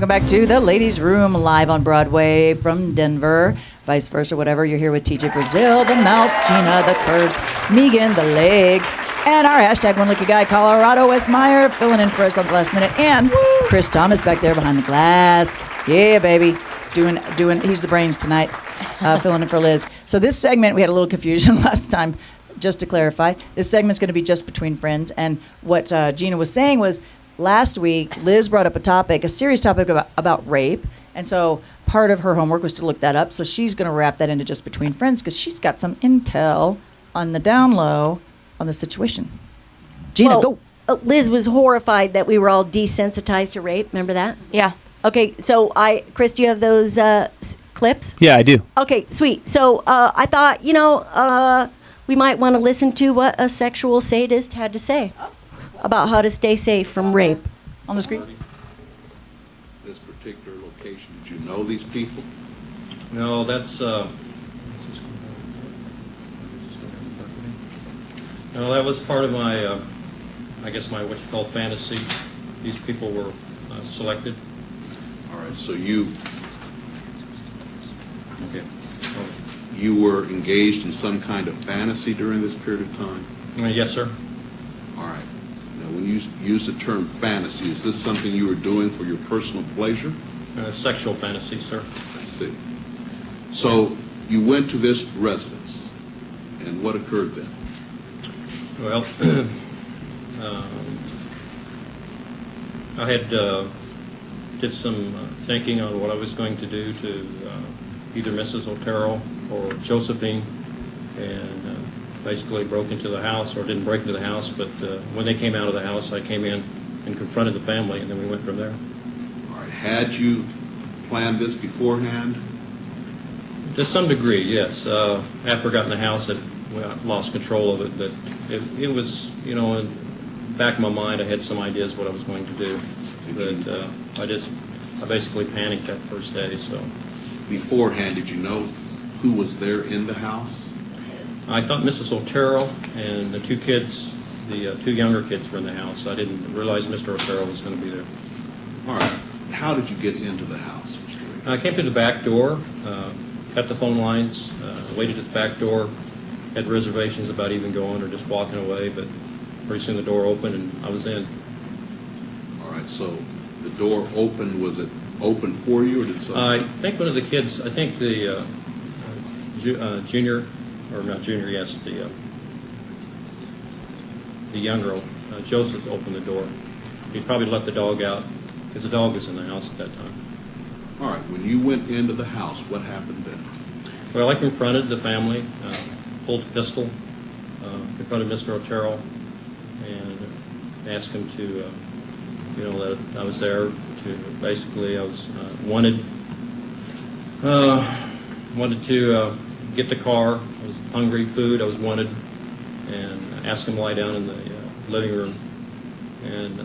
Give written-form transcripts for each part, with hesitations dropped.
back to the Ladies' Room, live on Broadway from Denver, vice versa, whatever. You're here with TJ Brazil, the mouth, Gina, the curves, Megan, the legs, and our hashtag one lucky guy, Colorado Wes Meyer, filling in for us on the last minute, and Chris Thomas back there behind the glass. Yeah, baby. Doing. He's the brains tonight, filling in for Liz. So this segment, we had a little confusion last time. Just to clarify, this segment's going to be just between friends. And what Gina was saying was, last week, Liz brought up a serious topic about rape. And so part of her homework was to look that up. So she's going to wrap that into just between friends because she's got some intel on the down low on the situation. Gina, go. Liz was horrified that we were all desensitized to rape. Remember that? Yeah. Okay, so Chris, do you have those clips? Yeah, I do. Okay, sweet. So I thought, we might want to listen to what a sexual sadist had to say about how to stay safe from rape. On the screen. This particular location, did you know these people? No, that's no, that was part of my, I guess my what you call fantasy. These people were selected. All right, so you Okay. you were engaged in some kind of fantasy during this period of time? Yes, sir. All right. Now, when you use the term fantasy, is this something you were doing for your personal pleasure? Sexual fantasy, sir. I see. So you went to this residence, and what occurred then? Well, I had did some thinking on what I was going to do to either Mrs. Otero or Josephine, and basically broke into the house, or didn't break into the house, but when they came out of the house, I came in and confronted the family, and then we went from there. All right. Had you planned this beforehand? To some degree, yes. After I got in the house, I lost control of it, but it was, in the back of my mind, I had some ideas what I was going to do, but I basically panicked that first day. So Beforehand, did you know who was there in the house? I thought Mrs. Otero and the two kids, the two younger kids, were in the house. I didn't realize Mr. Otero was going to be there. All right. How did you get into the house? I came to the back door, cut the phone lines, waited at the back door, had reservations about even going or just walking away, but pretty soon the door opened and I was in. All right. So the door opened. Was it open for you, or did something? I think one of the kids, I think the junior, or not junior, yes, the younger, Joseph, opened the door. He probably let the dog out because the dog was in the house at that time. All right. When you went into the house, what happened then? Well, I confronted the family, pulled a pistol, confronted Mr. Otero, and asked him to, that I was there to, basically, I was wanted to get the car. I was hungry, food, I was wanted, and asked him to lie down in the living room. And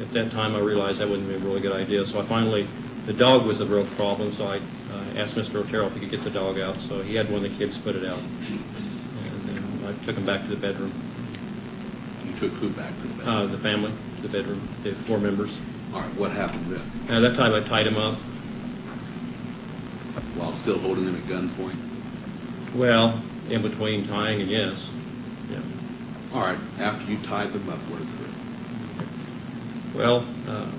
at that time, I realized that wouldn't be a really good idea. So the dog was a real problem, so I asked Mr. Otero if he could get the dog out. So he had one of the kids put it out. And then I took him back to the bedroom. You took who back to the bedroom? The family, to the bedroom, the 4 members. All right. What happened then? At that time, I tied him up. While still holding him at gunpoint? Well, in between tying and yes. Yeah. All right. After you tied them up, what occurred? Well,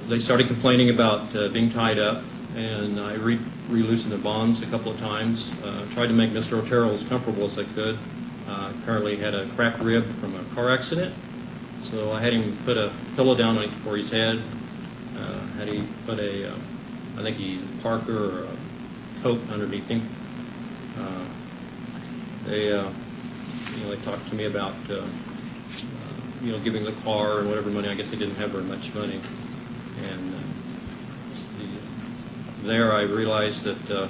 they started complaining about being tied up, and I re-loosened the bonds a couple of times. Tried to make Mr. Otero as comfortable as I could. Apparently had a cracked rib from a car accident, so I had him put a pillow down for his head. Had he put I think he Parker or a coat underneath him. They talked to me about giving the car and whatever money. I guess they didn't have very much money, and there I realized that I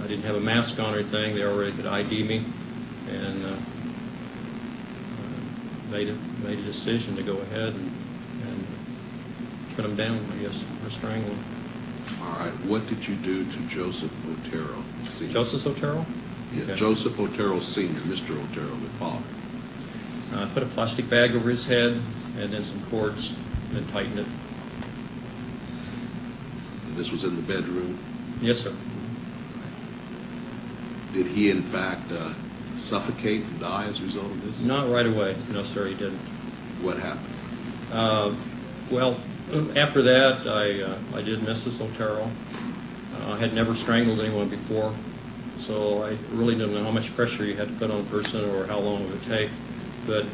didn't have a mask on or anything. They already could ID me, and made a decision to go ahead and put them down, I guess, or strangle them. All right. What did you do to Joseph Otero Sr.? Joseph Otero? Yeah, Okay. Joseph Otero Sr., Mr. Otero, the father. I put a plastic bag over his head and then some cords and tightened it. this was in the bedroom. Yes, sir. Did he, in fact, suffocate and die as a result of this? Not right away. No, sir, he didn't. What happened? Well, after that, I did Mrs. Otero. I had never strangled anyone before, so I really didn't know how much pressure you had to put on a person or how long it would take. But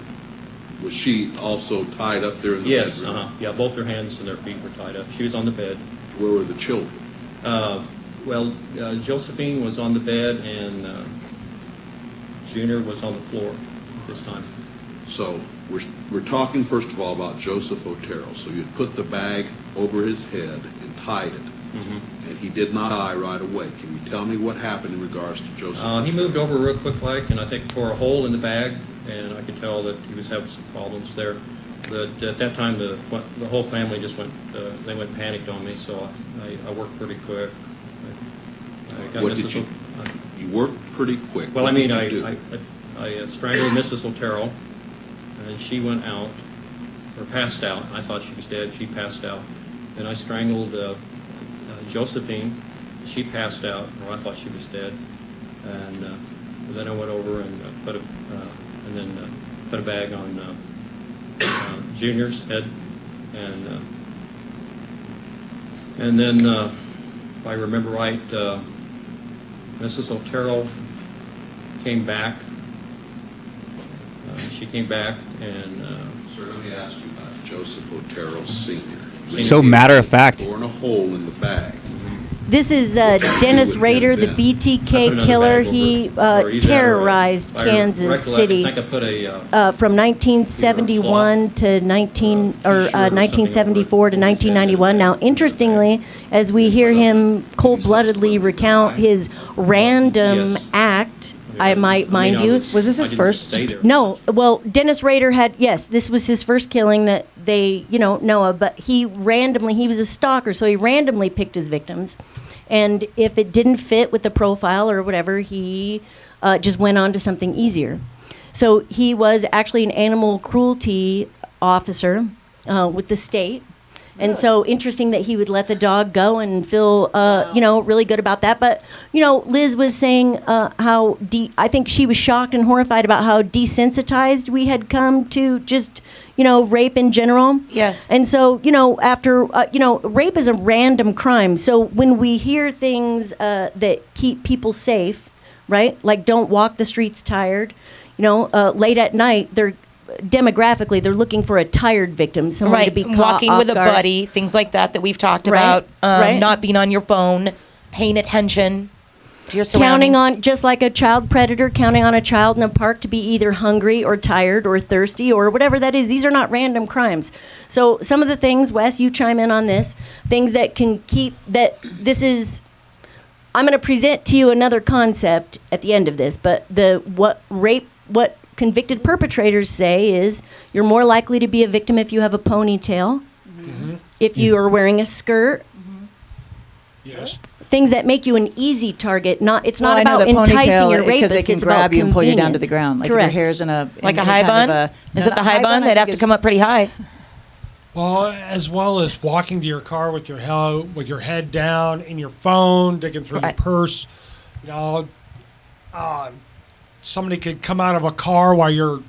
Was she also tied up there in the yes, bedroom? yeah, both her hands and their feet were tied up. She was on the bed. Where were the children? Josephine was on the bed, and Junior was on the floor at this time. So we're talking first of all about Joseph Otero. So you'd put the bag over his head and tied it, and he did not die right away. Can you tell me what happened in regards to Joseph? He moved over real quick like, and I think tore a hole in the bag, and I could tell that he was having some problems there. But at that time, the whole family just went panicked on me, so I worked pretty quick. I got What did you? You worked pretty quick. Well, What I mean, did you do? I strangled Mrs. Otero, and she went out, or passed out. I thought she was dead. She passed out. Then I strangled Josephine. She passed out, or I thought she was dead. And then I went over and put a bag on Junior's head, and then if I remember right, Mrs. Otero came back. She came back, and Sir, let me ask you about Joseph Otero Sr. So matter of fact. Torn a hole in the bag. This is Dennis Rader, the BTK killer. He terrorized Kansas City I think I put a from 1971 to 1974 to 1991. Now, interestingly, as we hear him cold-bloodedly recount his random Yes. act, I might mind you. Was this his I didn't first? stay there. No, well, Dennis Rader had, yes, this was his first killing that they, know of, but he was a stalker, so he randomly picked his victims. And if it didn't fit with the profile or whatever, he just went on to something easier. So he was actually an animal cruelty officer with the state. And so interesting that he would let the dog go and feel, really good about that. But, Liz was saying how I think she was shocked and horrified about how desensitized we had come to just, rape in general. Yes. And so, after, rape is a random crime. So when we hear things that keep people safe, right? Like don't walk the streets tired, late at night, demographically, they're looking for a tired victim, someone to Right, be caught walking off with a guard. buddy, things like that we've talked Right, about. right. Not being on your phone, paying attention to your Counting surroundings. on, just like a child predator, counting on a child in a park to be either hungry or tired or thirsty or whatever that is. These are not random crimes. So some of the things, Wes, you chime in on this, things that can keep, I'm going to present to you another concept at the end of this, but what convicted perpetrators say is you're more likely to be a victim if you have a ponytail, if you are wearing a skirt, Yes. things that make you an easy target. It's Well, not I know about the enticing ponytail your because rapist. they can It's grab about you and pull you down to the convenience. ground. Like Correct. if your hair's in a Like a any high kind bun? of Is it the high bun? I They'd have think to come up pretty high. Well, as well as walking to your car with your head down in your phone, digging through Right. your purse. Somebody could come out of a car while you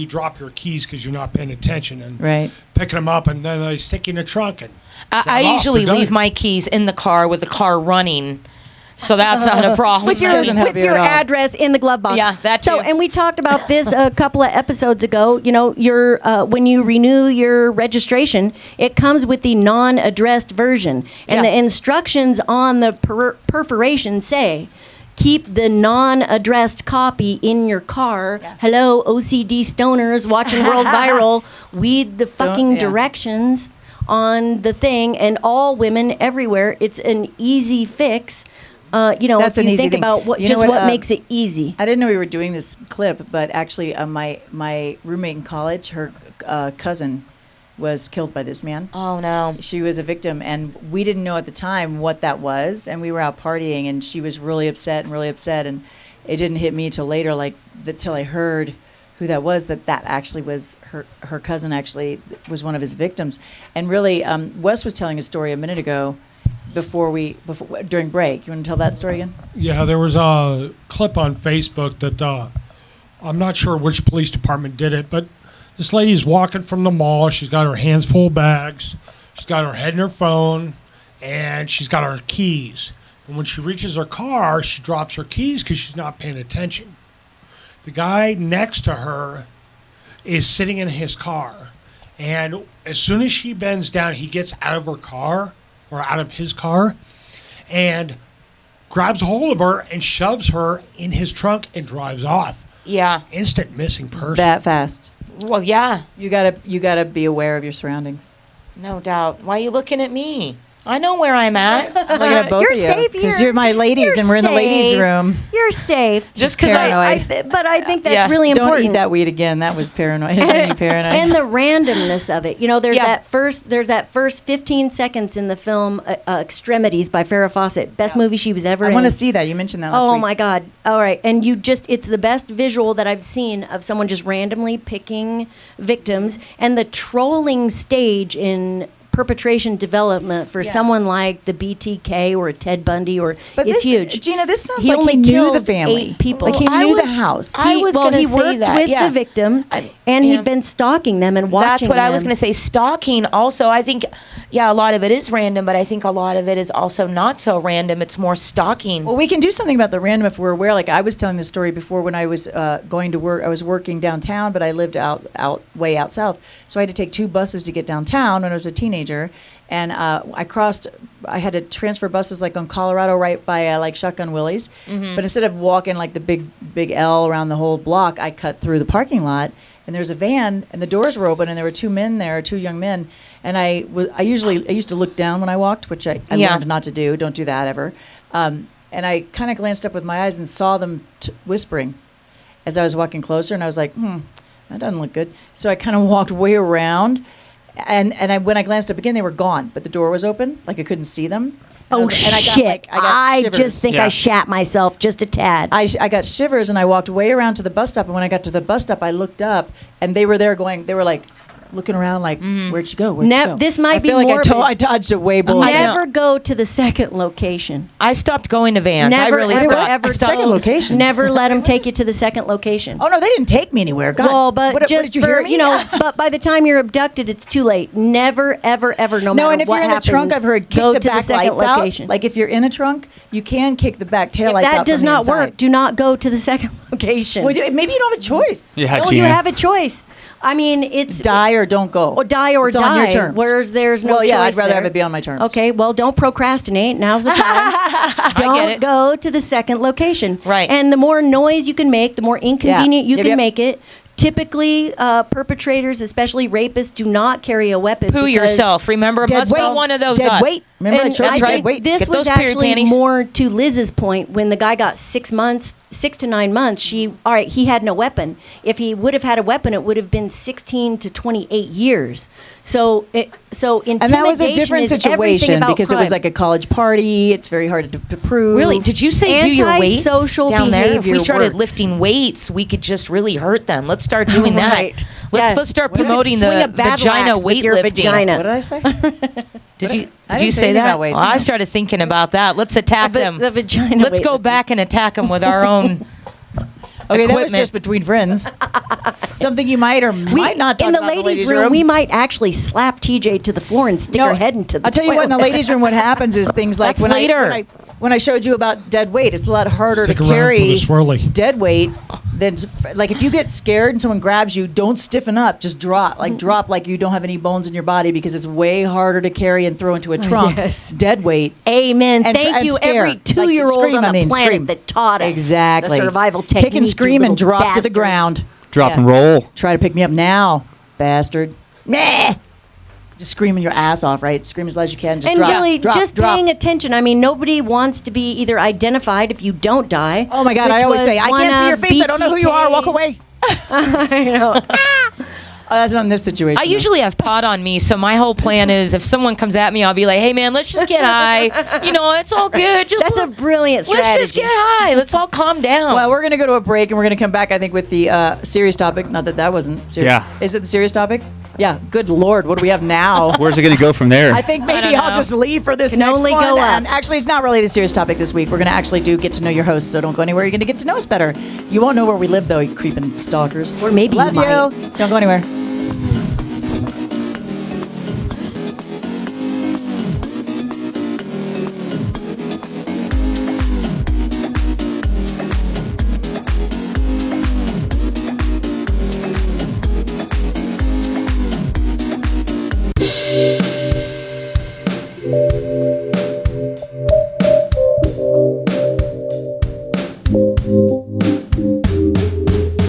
drop your keys because you're not paying attention and Right. picking them up, and then they stick you in the trunk. And I drive off. usually They're done. leave my keys in the car with the car running, so that's not a problem. With your, Doesn't help with you your at all. address in the glove box. Yeah, that So, too. and we talked about this a couple of episodes ago. Your when you renew your registration, it comes with the non-addressed version, and Yeah. the instructions on the perforation say, keep the non-addressed copy in your car. Hello, OCD stoners watching World Viral. Read the fucking yeah. directions on the thing, and all women everywhere. It's an easy fix. That's if you an easy think thing. about what You know what what, makes it easy. I didn't know we were doing this clip, but actually, my roommate in college, her cousin, was killed by this man. Oh no. She was a victim, and we didn't know at the time what that was. And we were out partying, and she was really upset, and it didn't hit me till later, till I heard who that was. That actually was her cousin. Actually, was one of his victims. And really, Wes was telling a story a minute ago, during break. You want to tell that story again? Yeah, there was a clip on Facebook that I'm not sure which police department did it, but this lady's walking from the mall. She's got her hands full of bags. She's got her head in her phone, and she's got her keys. And when she reaches her car, she drops her keys because she's not paying attention. The guy next to her is sitting in his car. And as soon as she bends down, he gets out of her car, or out of his car, and grabs a hold of her and shoves her in his trunk and drives off. Yeah. Instant missing person. That fast. Well, yeah. You gotta be aware of your surroundings. No doubt. Why are you looking at me? I know where I'm at. I'm looking at both You're of you safe because here. you're my ladies, You're and we're in the ladies' safe. room. You're safe. Just because Paranoid. But I think that's Yeah. really Don't important. eat that weed again. That was paranoid. Any paranoid. And the randomness of it. You know, there's Yeah. that first 15 seconds in the film Extremities by Farrah Fawcett. Best movie she was ever I in. want to see that. You mentioned that last Oh week. my God. All right. And it's the best visual that I've seen of someone just randomly picking victims, and the trolling stage in perpetration development for someone like the BTK or a Ted Bundy is this, huge. Gina, this sounds He like only he knew killed the family. 8 people. Like he I knew the was- house. I was gonna he say worked that, with yeah. the victim, and yeah. he'd been stalking them and watching That's what I was them. going to say. Stalking also, I think, yeah, a lot of it is random, but I think a lot of it is also not so random. It's more stalking. Well, we can do something about the random if we're aware. Like I was telling this story before when I was going to work. I was working downtown, but I lived way out south. So I had to take 2 buses to get downtown when I was a teenager. And I had to transfer buses like on Colorado right by like Shotgun Willie's. But instead of walking like the big L around the whole block, I cut through the parking lot. And there's a van, and the doors were open, and there were 2 men there, 2 young men. And I used to look down when I walked, which I Yeah. learned not to do. Don't do that ever. And I kind of glanced up with my eyes and saw them whispering as I was walking closer, and I was like, that doesn't look good. So I kind of walked way around, and when I glanced up again, they were gone, but the door was open, like I couldn't see them. And I Oh was- and I got, shit! like, I got I shivers. just think I shat myself just a tad. I got shivers, and I walked way around to the bus stop. And when I got to the bus stop, I looked up, and they were there they were like looking around, like, where'd she go? Where'd she go? This might I be feel like morbid. I dodged it way below. Never go to the second location. I stopped going to Vans. I Never, really ever, stopped. ever Second location. Never let them take you to the second location. Oh no, they didn't take me anywhere. God, Well, but what just did you for hear me? but by the time you're abducted, it's too late. Never, ever, ever. No matter No, and if what you're in the happens, trunk, I've heard kick go the to back the second lights location. out. Like if you're in a trunk, you can kick the back tail if lights out. that does from the not inside. work, do not go to the second location. Well, maybe you don't have a choice. Yeah, no, Gina. you have a choice. I mean, it's Die or don't go. or die or It's die. on your terms. Whereas there's no Well, yeah, I'd choice rather there. have it be on my terms. Okay, well, don't procrastinate. Now's the time. Don't it. go to the second location. Right. And the more noise you can make, the more inconvenient you Yep, can yep. make it. Typically, perpetrators, especially rapists, do not carry a weapon. Poo because- yourself. Remember, Dead muscle weight. one of those Dead up. weight. Remember And that church? I right. think Wait, this get was those period actually panties. more to Liz's point when the guy got 6 to 9 months. He had no weapon. If he would have had a weapon, it would have been 16 to 28 years. So intimidation And that was a different is everything situation about because it was crime. like a college party. It's very hard to prove. Really? Did you say do your weights Antisocial down there? If we behavior started works. lifting weights, we could just really hurt them. Let's start doing that. Right. Let's start You could promoting swing the a battle vagina axe with your weightlifting. vagina. What did I say? Did you I did you didn't say say anything that? about weights, Well, I no. started thinking about that. Let's attack them. The vagina. Let's go weightlifting. back and attack them with our own. Okay, that was Equipment. just between friends. Something you might or might not talk in the about ladies' room, we might actually slap TJ to the floor and stick her head into the I'll tell you what, in the toilet. ladies' room, what happens is things like That's later. when I showed you about dead weight, it's a lot harder Stick to around for carry the swirly. dead weight than like if you get scared and someone grabs you, don't stiffen up, just drop like you don't have any bones in your body because it's way harder to carry and throw into a trunk. Yes. Dead weight. Amen. And Thank and you, scare. every Like, 2-year-old scream, on I the mean, planet scream. that taught us Exactly. the survival technique. Kick and you scream and little drop to the bastards. ground. Drop Yeah. and roll. Try to pick me up now, bastard. Meh. Just screaming your ass off, right? Scream as loud as you can. Just And drop, really, drop, just drop. paying attention. I mean, nobody wants to be either identified if you don't die. Oh my God! which I always was say, I one can't see your of face. I don't know who you are. Walk BTK's away. I know. Oh, that's not in this situation. I usually have pot on me, so my whole plan is if someone comes at me, I'll be like, "Hey, man, let's just get high. You know, it's all good. Just That's a brilliant strategy. let's just get high. Let's all calm down." Well, we're going to go to a break, and we're going to come back, I think, with the serious topic. Not that wasn't serious. Yeah. Is it the serious topic? Yeah, good Lord, what do we have now? Where's it going to go from there? I think maybe don't I'll know. just leave for this Can next only one. go up. And actually, it's not really the serious topic this week. We're going to actually do get to know your host, so don't go anywhere. You're going to get to know us better. You won't know where we live, though, you creeping stalkers. Or maybe you Love might. you. Don't go anywhere.